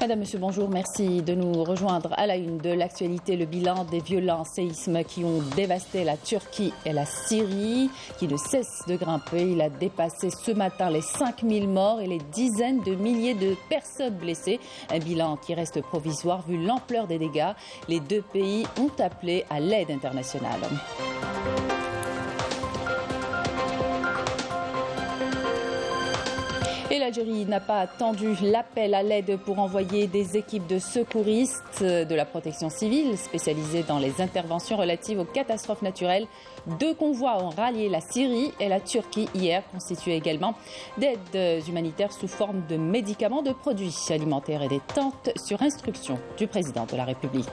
Madame, Monsieur, bonjour. Merci de nous rejoindre à la une de l'actualité. Le bilan des violents séismes qui ont dévasté la Turquie et la Syrie, qui ne cesse de grimper. Il a dépassé ce matin les 5000 morts et les dizaines de milliers de personnes blessées. Un bilan qui reste provisoire vu l'ampleur des dégâts. Les deux pays ont appelé à l'aide internationale. Et l'Algérie n'a pas attendu l'appel à l'aide pour envoyer des équipes de secouristes de la protection civile spécialisées dans les interventions relatives aux catastrophes naturelles. 2 convois ont rallié la Syrie et la Turquie hier, constitués également d'aides humanitaires sous forme de médicaments, de produits alimentaires et des tentes sur instruction du président de la République.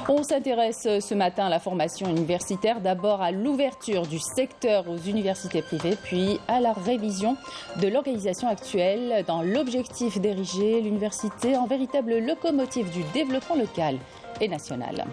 On s'intéresse ce matin à la formation universitaire, d'abord à l'ouverture du secteur aux universités privées, puis à la révision de l'organisation actuelle dans l'objectif d'ériger l'université en véritable locomotive du développement local et national.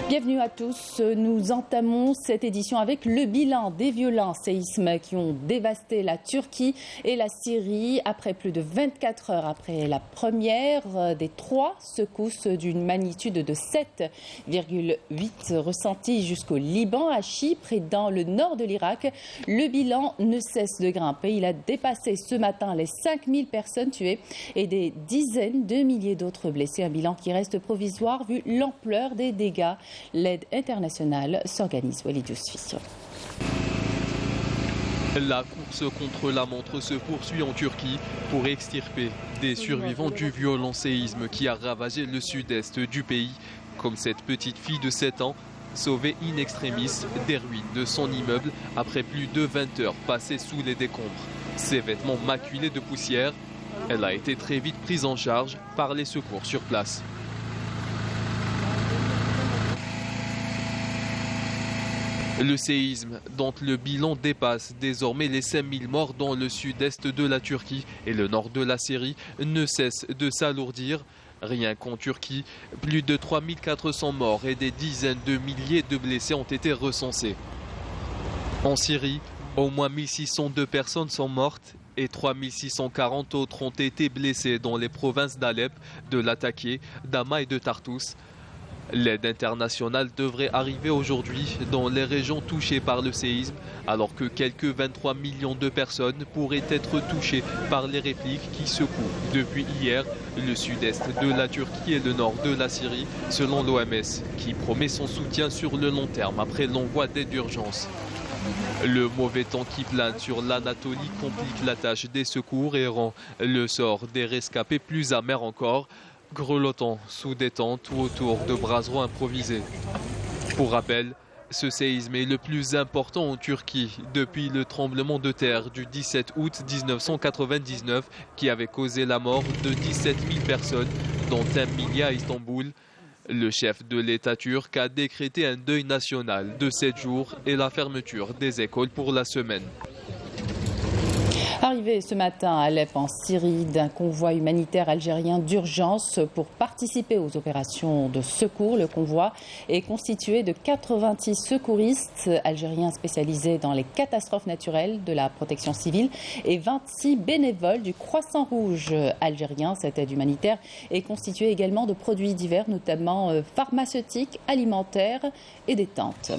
Bienvenue à tous. Nous entamons cette édition avec le bilan des violents séismes qui ont dévasté la Turquie et la Syrie après plus de 24 heures après la première des 3 secousses d'une magnitude de 7,8 ressenties jusqu'au Liban, à Chypre et dans le nord de l'Irak. Le bilan ne cesse de grimper. Il a dépassé ce matin les 5000 personnes tuées et des dizaines de milliers d'autres blessés. Un bilan qui reste provisoire vu l'ampleur des dégâts. L'aide internationale s'organise. Walid Yousfi. La course contre la montre se poursuit en Turquie pour extirper des survivants du violent séisme qui a ravagé le sud-est du pays, comme cette petite fille de 7 ans sauvée in extremis des ruines de son immeuble après plus de 20 heures passées sous les décombres. Ses vêtements maculés de poussière, elle a été très vite prise en charge par les secours sur place. Le séisme, dont le bilan dépasse désormais les 5000 morts dans le sud-est de la Turquie et le nord de la Syrie, ne cesse de s'alourdir. Rien qu'en Turquie, plus de 3400 morts et des dizaines de milliers de blessés ont été recensés. En Syrie, au moins 1602 personnes sont mortes et 3640 autres ont été blessées dans les provinces d'Alep, de Latakia, d'Hama et de Tartus. L'aide internationale devrait arriver aujourd'hui dans les régions touchées par le séisme, alors que quelques 23 millions de personnes pourraient être touchées par les répliques qui secouent depuis hier le sud-est de la Turquie et le nord de la Syrie, selon l'OMS, qui promet son soutien sur le long terme après l'envoi d'aide d'urgence. Le mauvais temps qui plane sur l'Anatolie complique la tâche des secours et rend le sort des rescapés plus amer encore, grelottant sous des tentes ou autour de brasserots improvisés. Pour rappel, ce séisme est le plus important en Turquie depuis le tremblement de terre du 17 août 1999 qui avait causé la mort de 17 000 personnes, dont 1 millier à Istanbul. Le chef de l'État turc a décrété un deuil national de 7 jours et la fermeture des écoles pour la semaine. Arrivé ce matin à Alep en Syrie d'un convoi humanitaire algérien d'urgence pour participer aux opérations de secours. Le convoi est constitué de 86 secouristes algériens spécialisés dans les catastrophes naturelles de la protection civile et 26 bénévoles du Croissant Rouge algérien. Cette aide humanitaire est constituée également de produits divers, notamment pharmaceutiques, alimentaires et des tentes.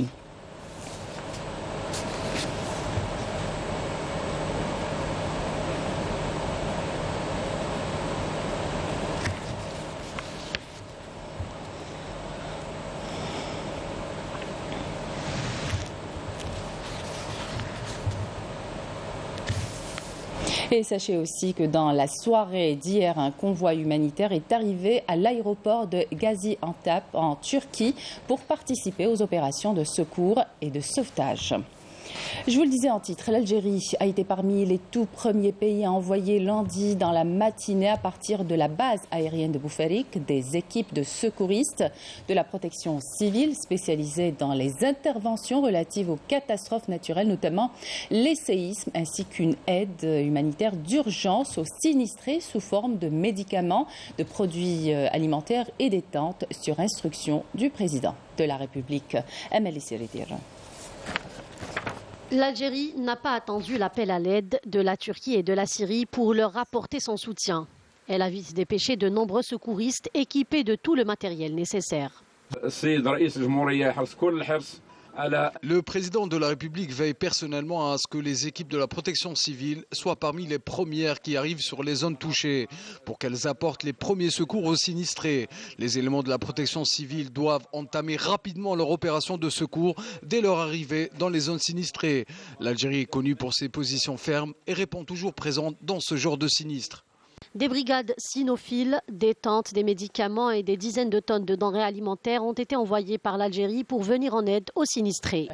Et sachez aussi que dans la soirée d'hier, un convoi humanitaire est arrivé à l'aéroport de Gaziantep en Turquie pour participer aux opérations de secours et de sauvetage. Je vous le disais en titre, l'Algérie a été parmi les tout premiers pays à envoyer lundi dans la matinée à partir de la base aérienne de Boufarik des équipes de secouristes de la protection civile spécialisées dans les interventions relatives aux catastrophes naturelles, notamment les séismes, ainsi qu'une aide humanitaire d'urgence aux sinistrés sous forme de médicaments, de produits alimentaires et des tentes sur instruction du président de la République, Emel Siridir. L'Algérie n'a pas attendu l'appel à l'aide de la Turquie et de la Syrie pour leur apporter son soutien. Elle a vite dépêché de nombreux secouristes équipés de tout le matériel nécessaire. Le président de la République veille personnellement à ce que les équipes de la protection civile soient parmi les premières qui arrivent sur les zones touchées pour qu'elles apportent les premiers secours aux sinistrés. Les éléments de la protection civile doivent entamer rapidement leur opération de secours dès leur arrivée dans les zones sinistrées. L'Algérie est connue pour ses positions fermes et répond toujours présente dans ce genre de sinistre. Des brigades cynophiles, des tentes, des médicaments et des dizaines de tonnes de denrées alimentaires ont été envoyées par l'Algérie pour venir en aide aux sinistrés.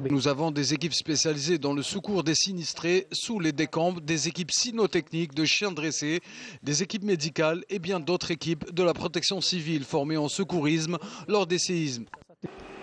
Nous avons des équipes spécialisées dans le secours des sinistrés, sous les décombres, des équipes cynotechniques de chiens dressés, des équipes médicales et bien d'autres équipes de la protection civile formées en secourisme lors des séismes.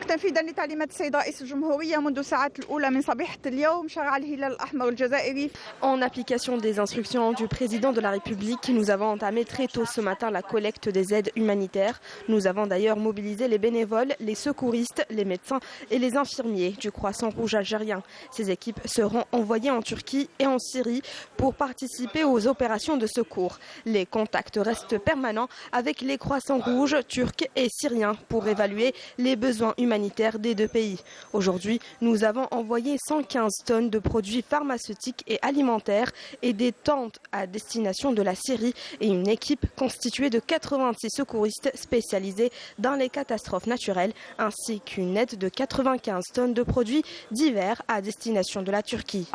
تنفيذا لتعليمات السيد رئيس الجمهورية منذ الساعات الأولى من صبيحة اليوم شرع الهلال الأحمر الجزائري. En application des instructions du président de la République, nous avons entamé très tôt ce matin la collecte des aides humanitaires. Nous avons d'ailleurs mobilisé les bénévoles, les secouristes, les médecins et les infirmiers du Croissant Rouge algérien. Ces équipes seront envoyées en Turquie et en Syrie pour participer aux opérations de secours. Les contacts restent permanents avec les Croissants Rouges turcs et syriens pour évaluer les besoins humanitaires des deux pays. Aujourd'hui, nous avons envoyé 115 tonnes de produits pharmaceutiques et alimentaires et des tentes à destination de la Syrie et une équipe constituée de 86 secouristes spécialisés dans les catastrophes naturelles ainsi qu'une aide de 95 tonnes de produits divers à destination de la Turquie.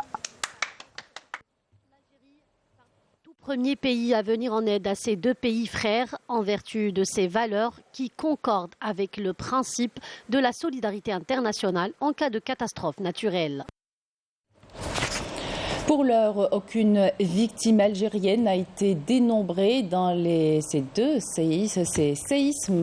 Premier pays à venir en aide à ces deux pays frères en vertu de ces valeurs qui concordent avec le principe de la solidarité internationale en cas de catastrophe naturelle. Pour l'heure, aucune victime algérienne n'a été dénombrée dans ces séismes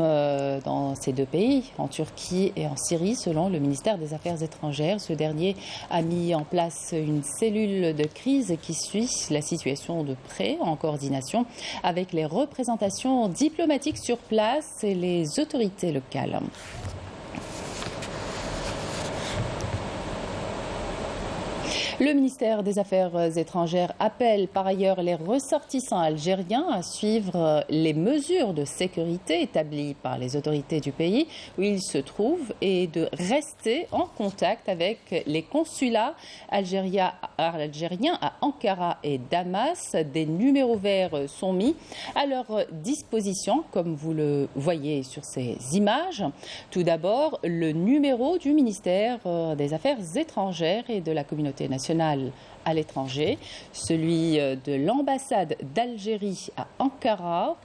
dans ces deux pays, en Turquie et en Syrie, selon le ministère des Affaires étrangères. Ce dernier a mis en place une cellule de crise qui suit la situation de près, en coordination avec les représentations diplomatiques sur place et les autorités locales. Le ministère des Affaires étrangères appelle par ailleurs les ressortissants algériens à suivre les mesures de sécurité établies par les autorités du pays où ils se trouvent et de rester en contact avec les consulats algériens à Ankara et Damas. Des numéros verts sont mis à leur disposition, comme vous le voyez sur ces images. Tout d'abord, le numéro du ministère des Affaires étrangères et de la communauté nationale à l'étranger, celui de l'ambassade d'Algérie à Ankara,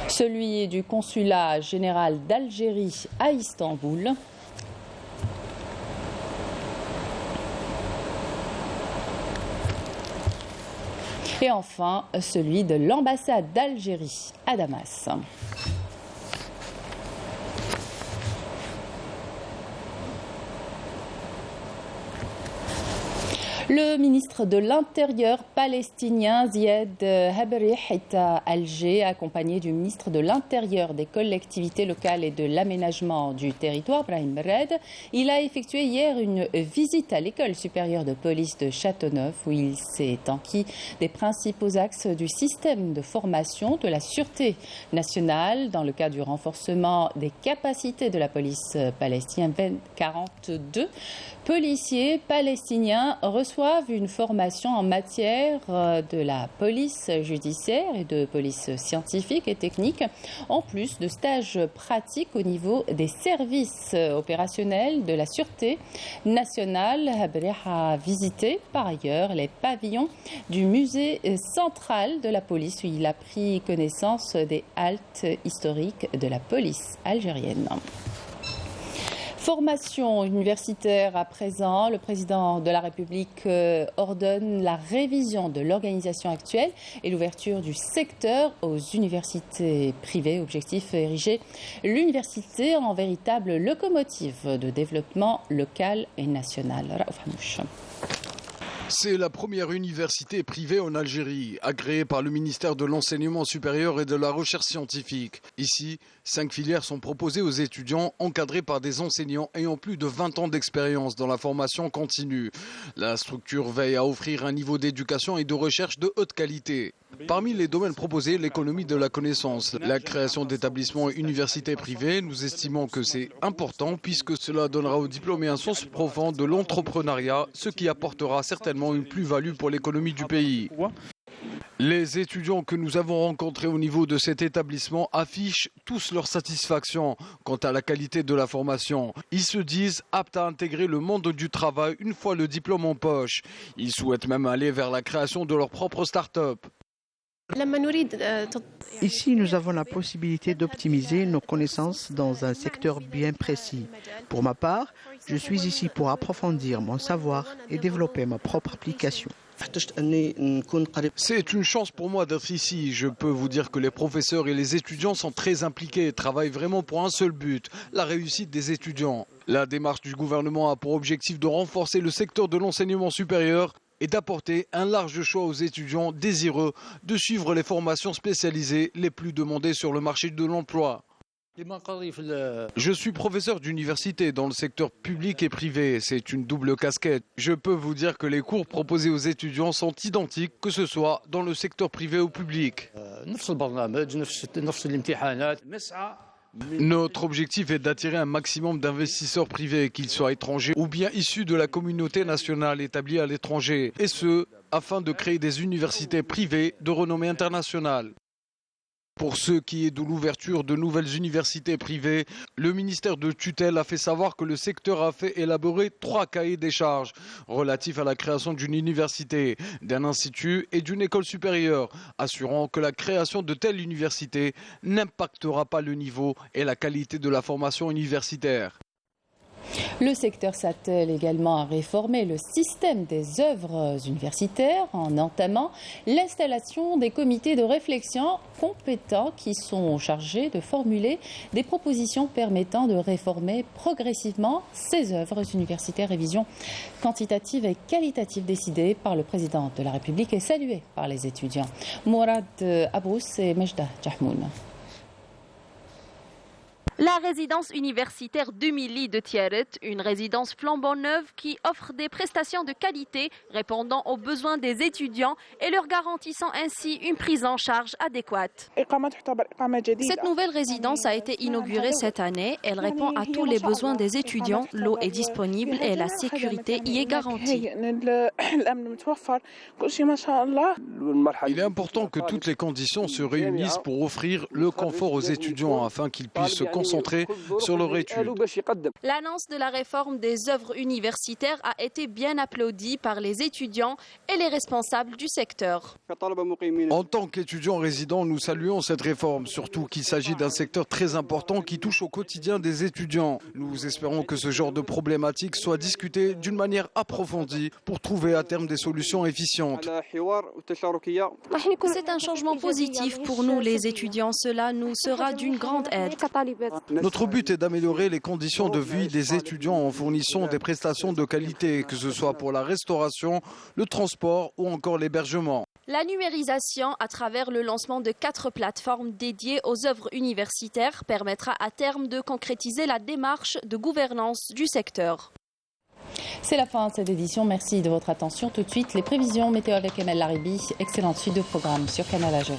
celui du consulat général d'Algérie à Istanbul, et enfin celui de l'ambassade d'Algérie à Damas. Le ministre de l'Intérieur palestinien Ziad Habrih est à Alger, accompagné du ministre de l'Intérieur, des collectivités locales et de l'aménagement du territoire, Brahim Red. Il a effectué hier une visite à l'école supérieure de police de Châteauneuf, où il s'est enquis des principaux axes du système de formation de la sûreté nationale dans le cadre du renforcement des capacités de la police palestinienne. 42 policiers palestiniens reçoivent une formation en matière de la police judiciaire et de police scientifique et technique, en plus de stages pratiques au niveau des services opérationnels de la sûreté nationale. Habrih a visité par ailleurs les pavillons du musée central de la police, où il a pris connaissance des haltes historiques de la police algérienne. Formation universitaire à présent, le président de la République ordonne la révision de l'organisation actuelle et l'ouverture du secteur aux universités privées. Objectif, ériger l'université en véritable locomotive de développement local et national. Raouf Hamouch. C'est la première université privée en Algérie, agréée par le ministère de l'Enseignement supérieur et de la Recherche scientifique. Ici, 5 filières sont proposées aux étudiants, encadrées par des enseignants ayant plus de 20 ans d'expérience dans la formation continue. La structure veille à offrir un niveau d'éducation et de recherche de haute qualité. Parmi les domaines proposés, l'économie de la connaissance, la création d'établissements universitaires privés, nous estimons que c'est important puisque cela donnera aux diplômés un sens profond de l'entrepreneuriat, ce qui apportera certainement une plus-value pour l'économie du pays. Les étudiants que nous avons rencontrés au niveau de cet établissement affichent tous leur satisfaction quant à la qualité de la formation. Ils se disent aptes à intégrer le monde du travail une fois le diplôme en poche. Ils souhaitent même aller vers la création de leur propre start-up. Ici, nous avons la possibilité d'optimiser nos connaissances dans un secteur bien précis. Pour ma part, je suis ici pour approfondir mon savoir et développer ma propre application. C'est une chance pour moi d'être ici. Je peux vous dire que les professeurs et les étudiants sont très impliqués et travaillent vraiment pour un seul but, la réussite des étudiants. La démarche du gouvernement a pour objectif de renforcer le secteur de l'enseignement supérieur et d'apporter un large choix aux étudiants désireux de suivre les formations spécialisées les plus demandées sur le marché de l'emploi. Je suis professeur d'université dans le secteur public et privé. C'est une double casquette. Je peux vous dire que les cours proposés aux étudiants sont identiques, que ce soit dans le secteur privé ou public. Notre objectif est d'attirer un maximum d'investisseurs privés, qu'ils soient étrangers ou bien issus de la communauté nationale établie à l'étranger, et ce, afin de créer des universités privées de renommée internationale. Pour ce qui est de l'ouverture de nouvelles universités privées, le ministère de tutelle a fait savoir que le secteur a fait élaborer 3 cahiers des charges relatifs à la création d'une université, d'un institut et d'une école supérieure, assurant que la création de telles universités n'impactera pas le niveau et la qualité de la formation universitaire. Le secteur s'attelle également à réformer le système des œuvres universitaires en entamant l'installation des comités de réflexion compétents qui sont chargés de formuler des propositions permettant de réformer progressivement ces œuvres universitaires. Révision quantitative et qualitative décidée par le président de la République et saluée par les étudiants. Mourad Abrous et Mejda Jahmoun. La résidence universitaire Dumili de Tiaret, une résidence flambant neuve qui offre des prestations de qualité répondant aux besoins des étudiants et leur garantissant ainsi une prise en charge adéquate. Cette nouvelle résidence a été inaugurée cette année. Elle répond à tous les besoins des étudiants. L'eau est disponible et la sécurité y est garantie. Il est important que toutes les conditions se réunissent pour offrir le confort aux étudiants afin qu'ils puissent se concentrer sur leur étude. L'annonce de la réforme des œuvres universitaires a été bien applaudie par les étudiants et les responsables du secteur. En tant qu'étudiants résidents, nous saluons cette réforme, surtout qu'il s'agit d'un secteur très important qui touche au quotidien des étudiants. Nous espérons que ce genre de problématiques soit discuté d'une manière approfondie pour trouver à terme des solutions efficientes. C'est un changement positif pour nous les étudiants. Cela nous sera d'une grande aide. Notre but est d'améliorer les conditions de vie des étudiants en fournissant des prestations de qualité, que ce soit pour la restauration, le transport ou encore l'hébergement. La numérisation, à travers le lancement de 4 plateformes dédiées aux œuvres universitaires, permettra à terme de concrétiser la démarche de gouvernance du secteur. C'est la fin de cette édition. Merci de votre attention. Tout de suite, les prévisions météo avec Emel Laribi. Excellente suite de programme sur Canal Algérie.